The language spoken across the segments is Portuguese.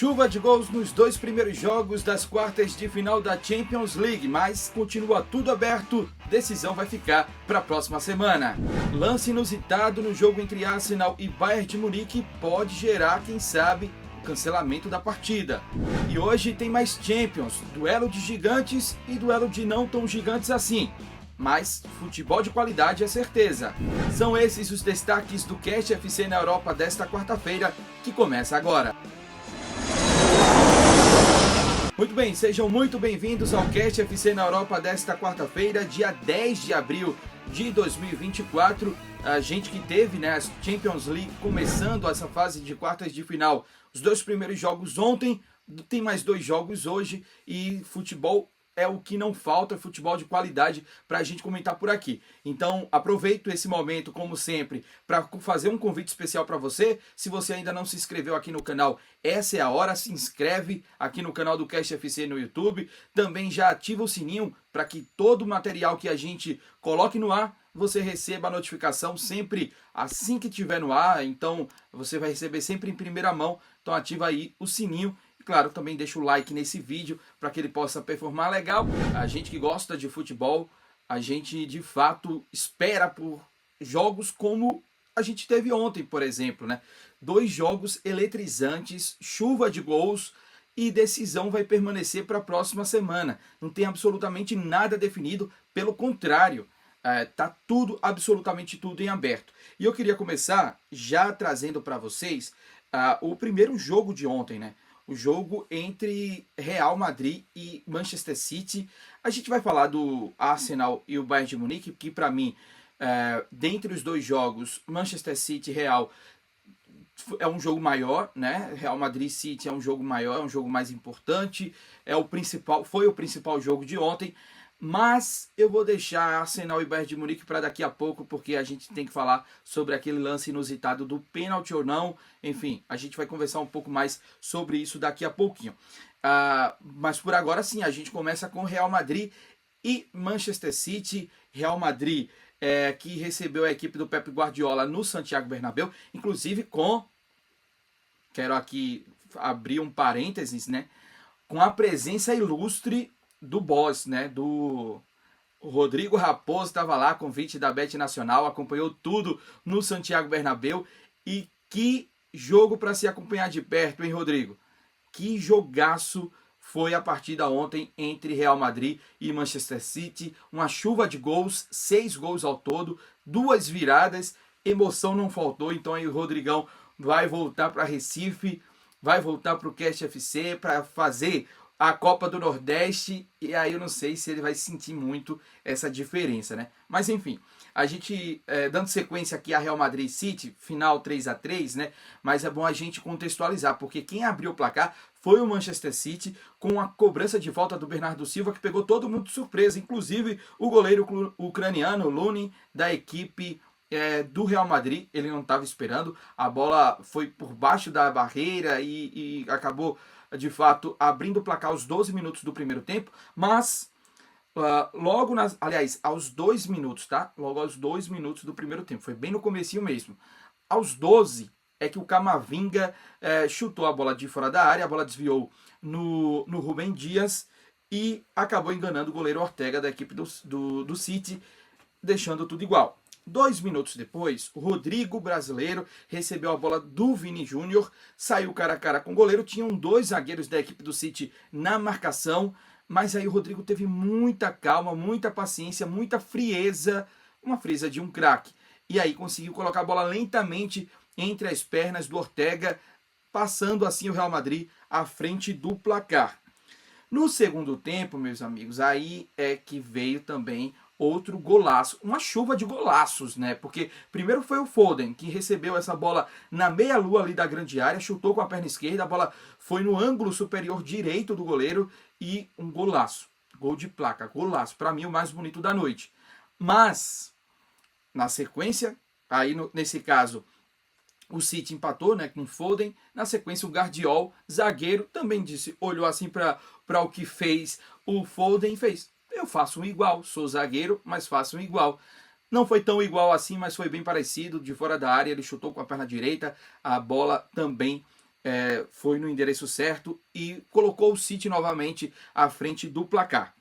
Chuva de gols nos dois primeiros jogos das quartas de final da Champions League, mas continua tudo aberto, decisão vai ficar para a próxima semana. Lance inusitado no jogo entre Arsenal e Bayern de Munique pode gerar, quem sabe, o cancelamento da partida. E hoje tem mais Champions, duelo de gigantes e duelo de não tão gigantes assim. Mas futebol de qualidade é certeza. São esses os destaques do Cast FC na Europa desta quarta-feira, que começa agora. Muito bem, sejam muito bem-vindos ao Cast FC na Europa desta quarta-feira, dia 10 de abril de 2024. A gente que teve, a Champions League começando essa fase de quartas de final. Os dois primeiros jogos ontem, tem mais dois jogos hoje e futebol é o que não falta, futebol de qualidade para a gente comentar por aqui. Então aproveito esse momento, como sempre, para fazer um convite especial para você. Se você ainda não se inscreveu aqui no canal, essa é a hora, se inscreve aqui no canal do Cast FC no YouTube. Também já ativa o sininho para que todo o material que a gente coloque no ar, você receba a notificação sempre assim que estiver no ar. Então você vai receber sempre em primeira mão. Então ativa aí o sininho. E claro, também deixa o like nesse vídeo para que ele possa performar legal. A gente que gosta de futebol, a gente de fato espera por jogos como a gente teve ontem, por exemplo, Dois jogos eletrizantes, chuva de gols e decisão vai permanecer para a próxima semana. Não tem absolutamente nada definido, pelo contrário, tá tudo, absolutamente tudo em aberto. E eu queria começar já trazendo para vocês o primeiro jogo de ontem, O jogo entre Real Madrid e Manchester City. A gente vai falar do Arsenal e o Bayern de Munique, que para mim, dentre os dois jogos, Manchester City e Real é um jogo maior, Real Madrid City é um jogo maior, é um jogo mais importante, foi o principal jogo de ontem. Mas eu vou deixar Arsenal e Bayern de Munique para daqui a pouco, porque a gente tem que falar sobre aquele lance inusitado do pênalti ou não. Enfim, a gente vai conversar um pouco mais sobre isso daqui a pouquinho. Mas por agora sim, a gente começa com Real Madrid e Manchester City. Real Madrid que recebeu a equipe do Pep Guardiola no Santiago Bernabéu, inclusive quero aqui abrir um parênteses, com a presença ilustre do boss, do Rodrigo Raposo. Estava lá, convite da Bet Nacional, acompanhou tudo no Santiago Bernabéu. E que jogo para se acompanhar de perto, hein, Rodrigo? Que jogaço foi a partida ontem entre Real Madrid e Manchester City. Uma chuva de gols, 6 gols ao todo, 2 viradas, emoção não faltou. Então aí o Rodrigão vai voltar para Recife, vai voltar para o Cast FC para fazer a Copa do Nordeste, e aí eu não sei se ele vai sentir muito essa diferença, Mas enfim, a gente dando sequência aqui a Real Madrid City, final 3-3, Mas é bom a gente contextualizar, porque quem abriu o placar foi o Manchester City, com a cobrança de volta do Bernardo Silva, que pegou todo mundo de surpresa, inclusive o goleiro ucraniano, Lunin, da equipe do Real Madrid. Ele não estava esperando, a bola foi por baixo da barreira e acabou de fato abrindo o placar aos 12 minutos do primeiro tempo, mas aos 2 minutos, Logo aos 2 minutos do primeiro tempo, foi bem no comecinho mesmo. Aos 12 é que o Camavinga chutou a bola de fora da área, a bola desviou no Rubem Dias e acabou enganando o goleiro Ortega da equipe do City, deixando tudo igual. 2 minutos depois, o Rodrigo, brasileiro, recebeu a bola do Vini Júnior, saiu cara a cara com o goleiro. Tinham 2 zagueiros da equipe do City na marcação, mas aí o Rodrigo teve muita calma, muita paciência, muita frieza, uma frieza de um craque. E aí conseguiu colocar a bola lentamente entre as pernas do Ortega, passando assim o Real Madrid à frente do placar. No segundo tempo, meus amigos, aí é que veio também outro golaço, uma chuva de golaços, Porque primeiro foi o Foden, que recebeu essa bola na meia-lua ali da grande área, chutou com a perna esquerda, a bola foi no ângulo superior direito do goleiro e um golaço, gol de placa, golaço, para mim o mais bonito da noite. Mas, na sequência, aí nesse caso, o City empatou, com o Foden. Na sequência, o Guardiol, zagueiro, também olhou assim para o que fez o Foden e fez: eu faço um igual, sou zagueiro, mas faço um igual. Não foi tão igual assim, mas foi bem parecido. De fora da área, ele chutou com a perna direita, a bola também foi no endereço certo e colocou o City novamente à frente do placar.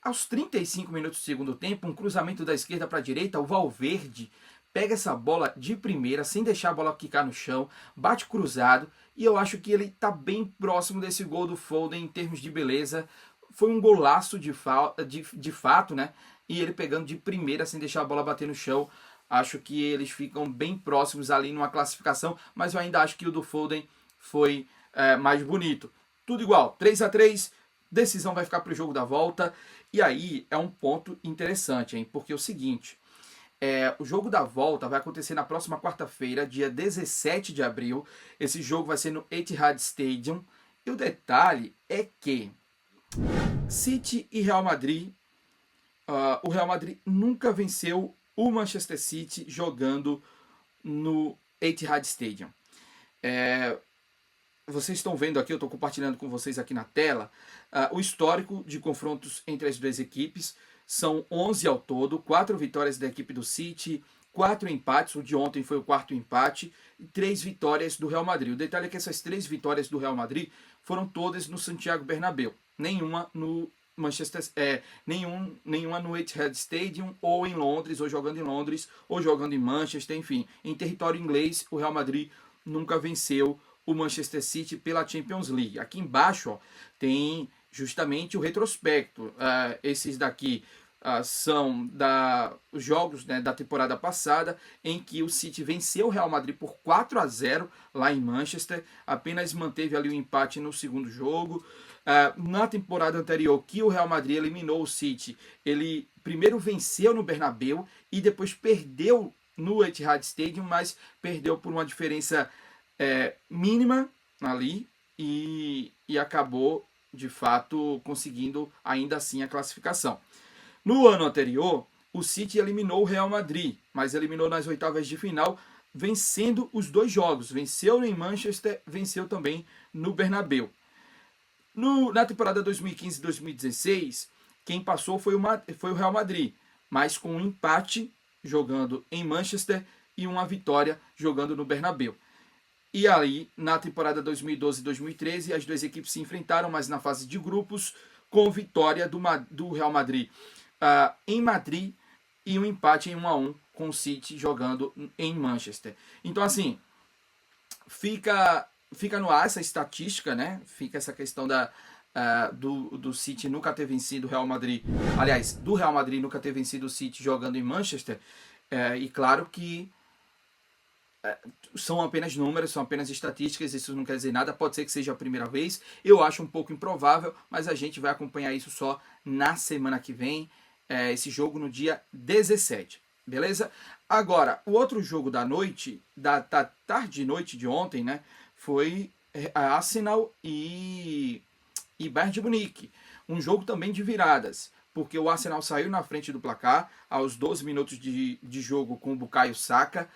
Aos 35 minutos do segundo tempo, um cruzamento da esquerda para a direita, o Valverde pega essa bola de primeira, sem deixar a bola quicar no chão, bate cruzado, e eu acho que ele está bem próximo desse gol do Foden em termos de beleza. Foi um golaço de fato, né? E ele pegando de primeira, sem deixar a bola bater no chão. Acho que eles ficam bem próximos ali numa classificação, mas eu ainda acho que o do Foden foi mais bonito. Tudo igual, 3-3, decisão vai ficar para o jogo da volta. E aí é um ponto interessante, hein? Porque é o seguinte, o jogo da volta vai acontecer na próxima quarta-feira, dia 17 de abril. Esse jogo vai ser no Etihad Stadium. E o detalhe é que City e Real Madrid, o Real Madrid nunca venceu o Manchester City jogando no Etihad Stadium. Vocês estão vendo aqui, eu estou compartilhando com vocês aqui na tela, o histórico de confrontos entre as duas equipes. São 11 ao todo, 4 vitórias da equipe do City, 4 empates, o de ontem foi o 4º empate, e 3 vitórias do Real Madrid. O detalhe é que essas 3 vitórias do Real Madrid foram todas no Santiago Bernabéu, nenhuma no nenhuma no Etihad Stadium, ou em Londres, ou jogando em Londres, ou jogando em Manchester, enfim. Em território inglês, o Real Madrid nunca venceu o Manchester City pela Champions League. Aqui embaixo, ó, tem justamente o retrospecto. Esses daqui são os jogos, né, da temporada passada, em que o City venceu o Real Madrid por 4-0 lá em Manchester, apenas manteve ali o empate no segundo jogo. Na temporada anterior, que o Real Madrid eliminou o City, ele primeiro venceu no Bernabéu e depois perdeu no Etihad Stadium, mas perdeu por uma diferença mínima ali e acabou de fato conseguindo ainda assim a classificação. No ano anterior, o City eliminou o Real Madrid, mas eliminou nas oitavas de final, vencendo os 2 jogos. Venceu em Manchester, venceu também no Bernabéu. Na temporada 2015-2016, quem passou foi o Real Madrid, mas com um empate jogando em Manchester e uma vitória jogando no Bernabéu. E aí, na temporada 2012-2013, as duas equipes se enfrentaram, mas na fase de grupos, com vitória do Real Madrid em Madrid e um empate em 1-1 com o City jogando em Manchester. Então, assim, fica no ar essa estatística, né? Fica essa questão do City nunca ter vencido o Real Madrid. Aliás, do Real Madrid nunca ter vencido o City jogando em Manchester. E claro que são apenas números, são apenas estatísticas, isso não quer dizer nada, pode ser que seja a primeira vez, eu acho um pouco improvável, mas a gente vai acompanhar isso só na semana que vem, esse jogo no dia 17, beleza? Agora, o outro jogo da noite, da tarde e noite de ontem, né, foi a Arsenal e Bayern de Munique, um jogo também de viradas, porque o Arsenal saiu na frente do placar aos 12 minutos de jogo com o Bukayo Saka.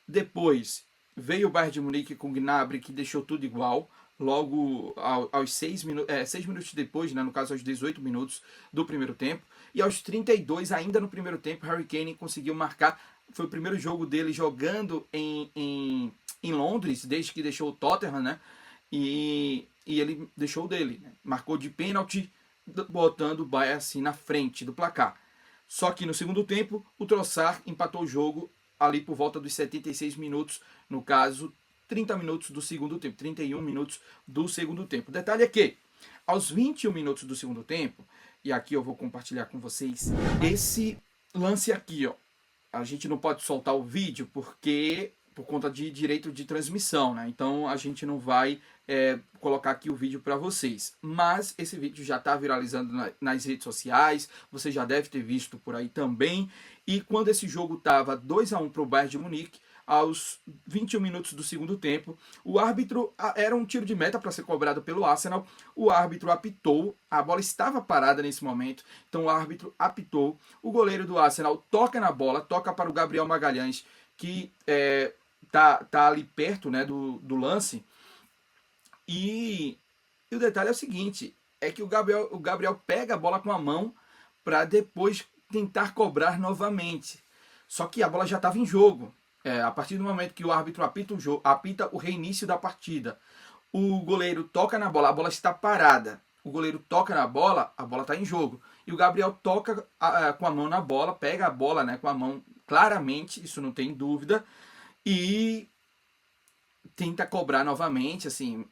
Depois veio o Bayern de Munique com o Gnabry, que deixou tudo igual. Logo aos 6 minutos depois, né, no caso aos 18 minutos do primeiro tempo. E aos 32, ainda no primeiro tempo, Harry Kane conseguiu marcar. Foi o primeiro jogo dele jogando em Londres, desde que deixou o Tottenham, né? E ele deixou o dele, né? Marcou de pênalti, botando o Bayern assim na frente do placar. Só que no segundo tempo, o Trossard empatou o jogo ali por volta dos 76 minutos, no caso, 30 minutos do segundo tempo, 31 minutos do segundo tempo. O detalhe é que, aos 21 minutos do segundo tempo, e aqui eu vou compartilhar com vocês esse lance aqui, ó. A gente não pode soltar o vídeo porque por conta de direito de transmissão, né? Então a gente não vai colocar aqui o vídeo para vocês. Mas esse vídeo já está viralizando nas redes sociais, você já deve ter visto por aí também. E quando esse jogo estava 2-1 para o Bayern de Munique, aos 21 minutos do segundo tempo, o árbitro, era um tiro de meta para ser cobrado pelo Arsenal, o árbitro apitou, a bola estava parada nesse momento, então o árbitro apitou, o goleiro do Arsenal toca na bola, toca para o Gabriel Magalhães, que tá ali perto, né, do lance, e o detalhe é o seguinte, é que o Gabriel pega a bola com a mão para depois tentar cobrar novamente, só que a bola já estava em jogo. A partir do momento que o árbitro apita o reinício da partida, o goleiro toca na bola, a bola está parada, o goleiro toca na bola, a bola está em jogo. E o Gabriel toca com a mão na bola, pega a bola, né, com a mão claramente, isso não tem dúvida, e tenta cobrar novamente, assim.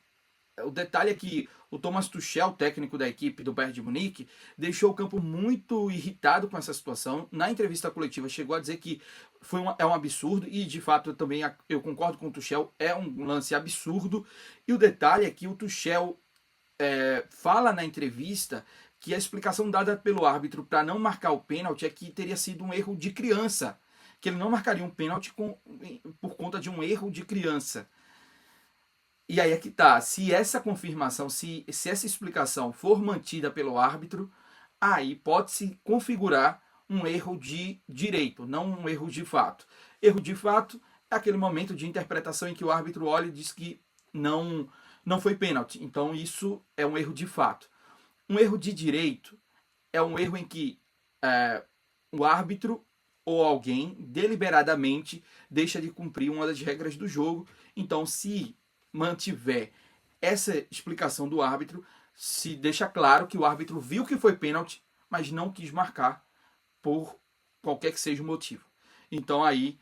O detalhe é que o Thomas Tuchel, técnico da equipe do Bayern de Munique, deixou o campo muito irritado com essa situação. Na entrevista coletiva chegou a dizer que é um absurdo, e de fato eu concordo com o Tuchel, é um lance absurdo. E o detalhe é que o Tuchel fala na entrevista que a explicação dada pelo árbitro para não marcar o pênalti é que teria sido um erro de criança, que ele não marcaria um pênalti por conta de um erro de criança. E aí é que tá, se essa confirmação, se essa explicação for mantida pelo árbitro, aí pode-se configurar um erro de direito, não um erro de fato. Erro de fato é aquele momento de interpretação em que o árbitro olha e diz que não foi pênalti. Então isso é um erro de fato. Um erro de direito é um erro em que o árbitro ou alguém deliberadamente deixa de cumprir uma das regras do jogo. Então, se mantiver essa explicação do árbitro, se deixa claro que o árbitro viu que foi pênalti, mas não quis marcar por qualquer que seja o motivo. Então aí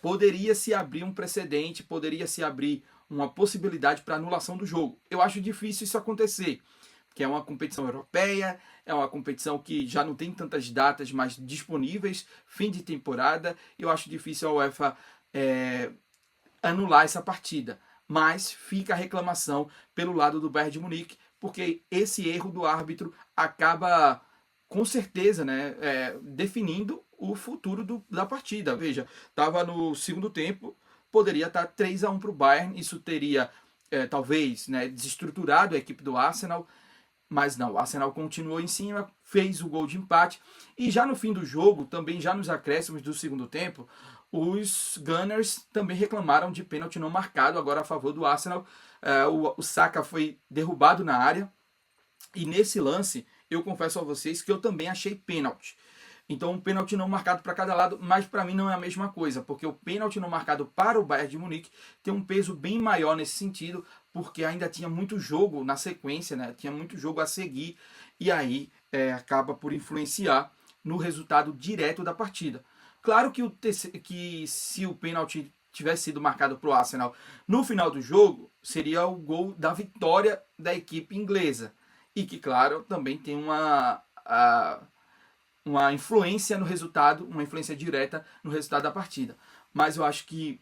poderia se abrir um precedente, poderia se abrir uma possibilidade para anulação do jogo. Eu acho difícil isso acontecer, porque é uma competição europeia, é uma competição que já não tem tantas datas mais disponíveis, fim de temporada, e eu acho difícil a UEFA anular essa partida. Mas fica a reclamação pelo lado do Bayern de Munique, porque esse erro do árbitro acaba, com certeza, né, definindo o futuro da partida. Veja, estava no segundo tempo, poderia estar 3-1 para o Bayern, isso teria, talvez, né, desestruturado a equipe do Arsenal, mas não, o Arsenal continuou em cima, fez o gol de empate, e já no fim do jogo, também já nos acréscimos do segundo tempo, os Gunners também reclamaram de pênalti não marcado, agora a favor do Arsenal. O Saka foi derrubado na área, e nesse lance, eu confesso a vocês que eu também achei pênalti. Então, um pênalti não marcado para cada lado, mas para mim não é a mesma coisa, porque o pênalti não marcado para o Bayern de Munique tem um peso bem maior nesse sentido, porque ainda tinha muito jogo na sequência, né? Tinha muito jogo a seguir, e aí acaba por influenciar no resultado direto da partida. Claro que se o pênalti tivesse sido marcado para o Arsenal no final do jogo, seria o gol da vitória da equipe inglesa. E que, claro, também tem uma influência no resultado, uma influência direta no resultado da partida. Mas eu acho que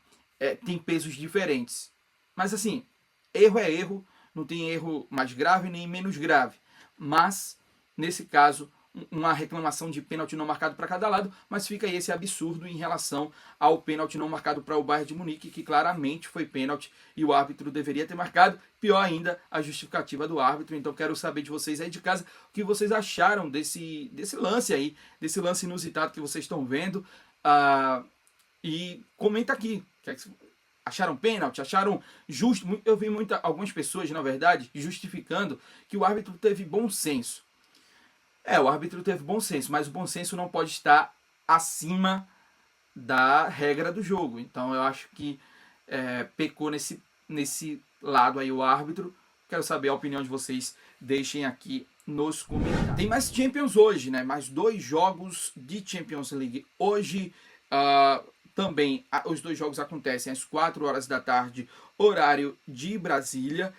tem pesos diferentes. Mas assim, erro é erro, não tem erro mais grave nem menos grave. Mas, nesse caso, uma reclamação de pênalti não marcado para cada lado, mas fica aí esse absurdo em relação ao pênalti não marcado para o Bayern de Munique, que claramente foi pênalti e o árbitro deveria ter marcado. Pior ainda, a justificativa do árbitro. Então quero saber de vocês aí de casa o que vocês acharam desse lance aí, desse lance inusitado que vocês estão vendo. E comenta aqui. Acharam pênalti? Acharam justo? Eu vi algumas pessoas, na verdade, justificando que o árbitro teve bom senso. O árbitro teve bom senso, mas o bom senso não pode estar acima da regra do jogo. Então eu acho que pecou nesse lado aí o árbitro. Quero saber a opinião de vocês, deixem aqui nos comentários. Tem mais Champions hoje, né? Mais 2 jogos de Champions League hoje. Também os 2 jogos acontecem às 4 horas da tarde, horário de Brasília.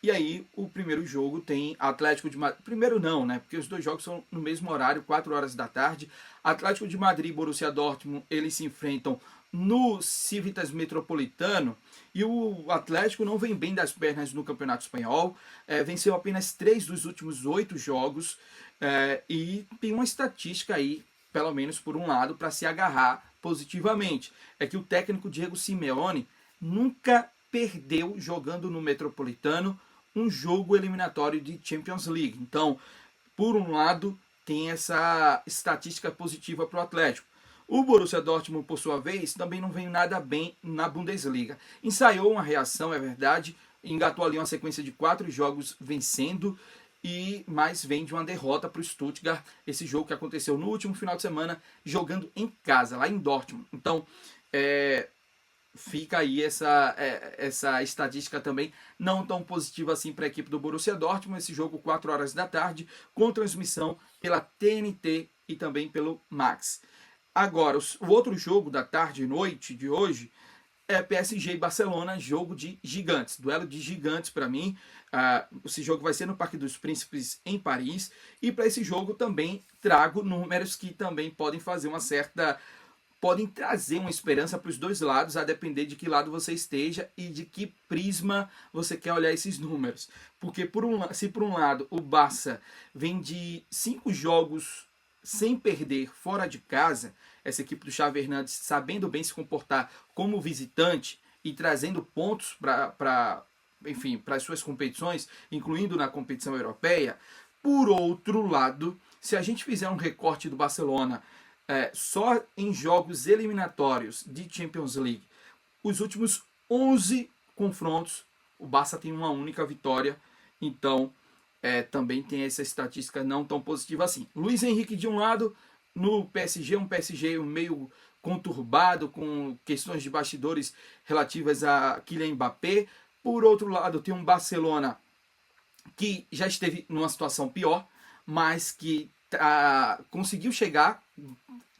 E aí, o primeiro jogo tem Atlético de Madrid. Primeiro não, né? Porque os 2 jogos são no mesmo horário, 4 horas da tarde. Atlético de Madrid e Borussia Dortmund, eles se enfrentam no Civitas Metropolitano. E o Atlético não vem bem das pernas no Campeonato Espanhol. Venceu apenas 3 dos últimos 8 jogos. E tem uma estatística aí, pelo menos por um lado, para se agarrar positivamente. É que o técnico Diego Simeone nunca perdeu jogando no Metropolitano um jogo eliminatório de Champions League. Então, por um lado, tem essa estatística positiva para o Atlético. O Borussia Dortmund, por sua vez, também não vem nada bem na Bundesliga. Ensaiou uma reação, é verdade, engatou ali uma sequência de 4 jogos vencendo, mas vem de uma derrota para o Stuttgart, esse jogo que aconteceu no último final de semana, jogando em casa, lá em Dortmund. Então, fica aí essa estatística também não tão positiva assim para a equipe do Borussia Dortmund. Esse jogo 4 horas da tarde, com transmissão pela TNT e também pelo Max. Agora, o outro jogo da tarde e noite de hoje é PSG e Barcelona, jogo de gigantes, duelo de gigantes para mim. Esse jogo vai ser no Parque dos Príncipes em Paris, e para esse jogo também trago números que também podem trazer uma esperança para os dois lados, a depender de que lado você esteja e de que prisma você quer olhar esses números. Porque se por um lado o Barça vem de 5 jogos sem perder fora de casa, essa equipe do Xavi Hernandes sabendo bem se comportar como visitante e trazendo pontos para as suas competições, incluindo na competição europeia. Por outro lado, se a gente fizer um recorte do Barcelona só em jogos eliminatórios de Champions League, os últimos 11 confrontos, o Barça tem uma única vitória. Então, também tem essa estatística não tão positiva assim. Luiz Henrique de um lado, no PSG, um PSG meio conturbado, com questões de bastidores relativas a Kylian Mbappé. Por outro lado, tem um Barcelona que já esteve numa situação pior, mas que conseguiu chegar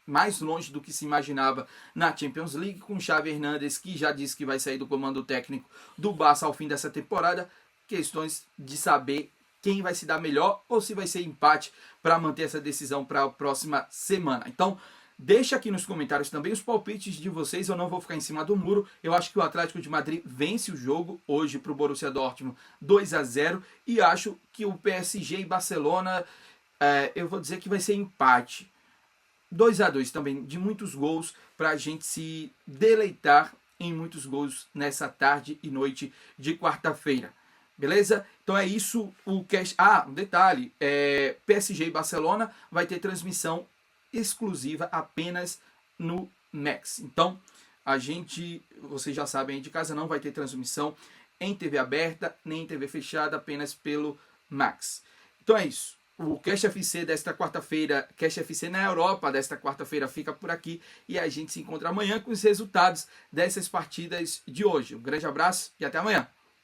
mais longe do que se imaginava na Champions League, com Xavi Hernandes, que já disse que vai sair do comando técnico do Barça ao fim dessa temporada. Questões de saber quem vai se dar melhor ou se vai ser empate para manter essa decisão para a próxima semana. Então, deixa aqui nos comentários também os palpites de vocês. Eu não vou ficar em cima do muro. Eu acho que o Atlético de Madrid vence o jogo hoje para o Borussia Dortmund 2-0. E acho que o PSG e Barcelona, eu vou dizer que vai ser empate. 2-2 também, de muitos gols, para a gente se deleitar em muitos gols nessa tarde e noite de quarta-feira. Beleza? Então é isso. Um detalhe, PSG e Barcelona vai ter transmissão exclusiva apenas no Max. Então, vocês já sabem aí de casa, não vai ter transmissão em TV aberta, nem em TV fechada, apenas pelo Max. Então é isso. O Cast FC desta quarta-feira, Cast FC na Europa desta quarta-feira fica por aqui, e a gente se encontra amanhã com os resultados dessas partidas de hoje. Um grande abraço e até amanhã.